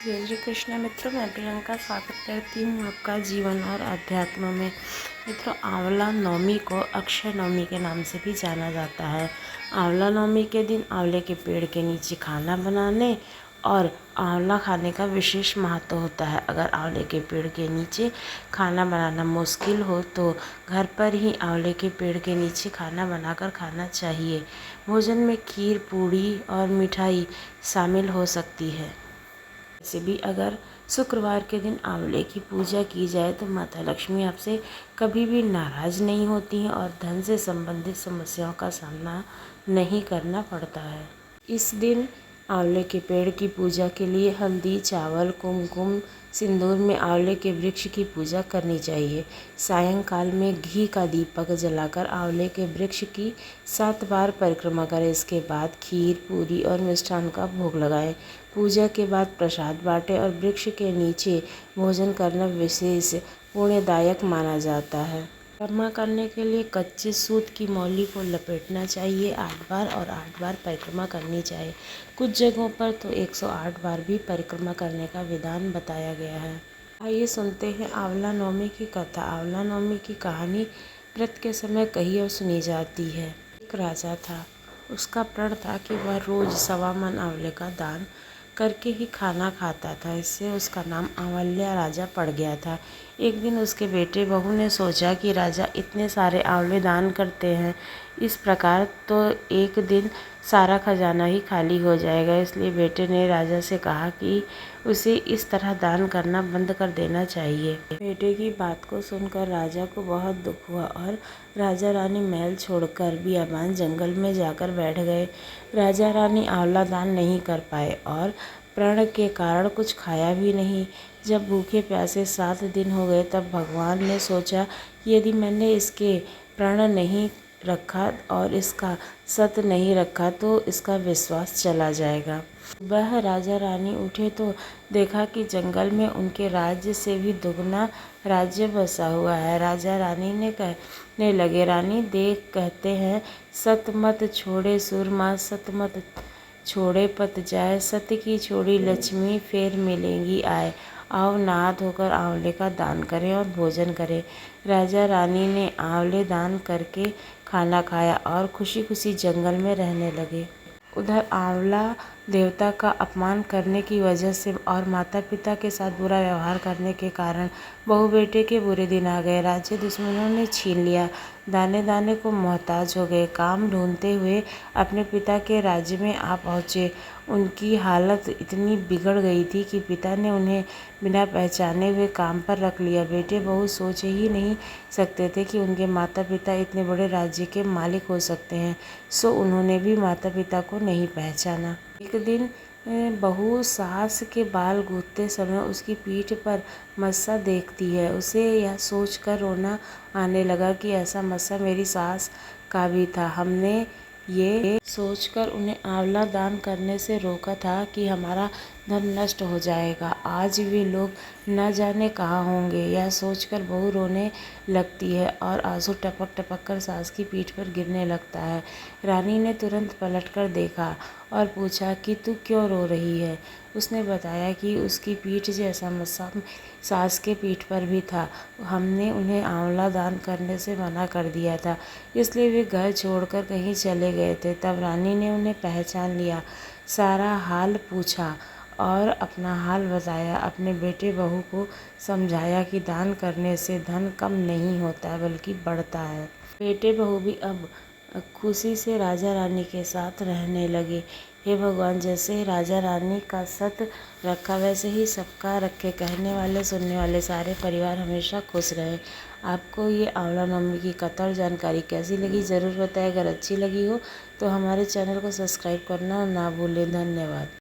जय श्री कृष्ण मित्रों, मैं प्रियंका स्वागत करती हूँ आपका जीवन और अध्यात्म में। मित्रों, आंवला नवमी को अक्षय नवमी के नाम से भी जाना जाता है। आंवला नवमी के दिन आंवले के पेड़ के नीचे खाना बनाने और आंवला खाने का विशेष महत्व होता है। अगर आंवले के पेड़ के नीचे खाना बनाना मुश्किल हो तो घर पर ही आंवले के पेड़ के नीचे खाना बनाकर खाना चाहिए। भोजन में खीर, पूड़ी और मिठाई शामिल हो सकती है। वैसे भी अगर शुक्रवार के दिन आंवले की पूजा की जाए तो माता लक्ष्मी आपसे कभी भी नाराज़ नहीं होती हैं और धन से संबंधित समस्याओं का सामना नहीं करना पड़ता है। इस दिन आंवले के पेड़ की पूजा के लिए हल्दी, चावल, कुमकुम, सिंदूर में आंवले के वृक्ष की पूजा करनी चाहिए। सायंकाल में घी का दीपक जलाकर आंवले के वृक्ष की 7 बार परिक्रमा करें। इसके बाद खीर, पूरी और मिष्ठान का भोग लगाएं। पूजा के बाद प्रसाद बांटें और वृक्ष के नीचे भोजन करना विशेष पुण्यदायक माना जाता है। परिक्रमा करने के लिए कच्चे सूत की मौली को लपेटना चाहिए 8 बार और 8 बार परिक्रमा करनी चाहिए। कुछ जगहों पर तो 108 बार भी परिक्रमा करने का विधान बताया गया है। आइए सुनते हैं आंवला नवमी की कथा। आंवला नवमी की कहानी व्रत के समय कही और सुनी जाती है। एक राजा था। उसका प्रण था कि वह रोज 1.25 मन आंवले का दान करके ही खाना खाता था। इससे उसका नाम आंवल्या राजा पड़ गया था। एक दिन उसके बेटे बहू ने सोचा कि राजा इतने सारे आंवले दान करते हैं, इस प्रकार तो एक दिन सारा खजाना ही खाली हो जाएगा। इसलिए बेटे ने राजा से कहा कि उसे इस तरह दान करना बंद कर देना चाहिए। बेटे की बात को सुनकर राजा को बहुत दुख हुआ और राजा रानी महल छोड़कर बियाबान जंगल में जाकर बैठ गए। राजा रानी आंवला दान नहीं कर पाए और प्रण के कारण कुछ खाया भी नहीं। जब भूखे प्यासे 7 दिन हो गए तब भगवान ने सोचा कि यदि मैंने इसके प्रण नहीं रखा और इसका सत नहीं रखा तो इसका विश्वास चला जाएगा। वह राजा रानी उठे तो देखा कि जंगल में उनके राज्य से भी दुगना राज्य बसा हुआ है। राजा रानी ने कहने लगे, रानी देख, कहते हैं सत मत छोड़े सूरमा, सत मत छोड़े पत जाए, सत्य की छोड़ी लक्ष्मी फिर मिलेंगी आए। आओ नहा धोकर आंवले का दान करें और भोजन करें। राजा रानी ने आंवले दान करके खाना खाया और खुशी खुशी जंगल में रहने लगे। उधर आंवला देवता का अपमान करने की वजह से और माता पिता के साथ बुरा व्यवहार करने के कारण बहू बेटे के बुरे दिन आ गए। राज्य दुश्मनों ने छीन लिया। दाने दाने को मोहताज हो गए। काम ढूंढते हुए अपने पिता के राज्य में आ पहुँचे। उनकी हालत इतनी बिगड़ गई थी कि पिता ने उन्हें बिना पहचाने हुए काम पर रख लिया। बेटे बहू सोच ही नहीं सकते थे कि उनके माता पिता इतने बड़े राज्य के मालिक हो सकते हैं, सो उन्होंने भी माता पिता को नहीं पहचाना। एक दिन बहू सास के बाल गूंथते समय उसकी पीठ पर मस्सा देखती है। उसे यह सोचकर रोना आने लगा कि ऐसा मस्सा मेरी सास का भी था। हमने ये सोचकर उन्हें आंवला दान करने से रोका था कि हमारा धन नष्ट हो जाएगा। आज वे लोग न जाने कहाँ होंगे। यह सोचकर बहू रोने लगती है और आंसू टपक टपक कर सास की पीठ पर गिरने लगता है। रानी ने तुरंत पलटकर देखा और पूछा कि तू क्यों रो रही है। उसने बताया कि उसकी पीठ जैसा मस्सा सास के पीठ पर भी था। हमने उन्हें आंवला दान करने से मना कर दिया था, इसलिए वे घर छोड़कर कहीं चले गए थे। तब रानी ने उन्हें पहचान लिया, सारा हाल पूछा और अपना हाल बताया। अपने बेटे बहू को समझाया कि दान करने से धन कम नहीं होता बल्कि बढ़ता है। बेटे बहू भी अब खुशी से राजा रानी के साथ रहने लगे। हे भगवान, जैसे राजा रानी का सत रखा वैसे ही सबका रखे। कहने वाले सुनने वाले सारे परिवार हमेशा खुश रहे। आपको ये आंवला नवमी की कथा और जानकारी कैसी लगी ज़रूर बताएं। अगर अच्छी लगी हो तो हमारे चैनल को सब्सक्राइब करना ना भूलें। धन्यवाद।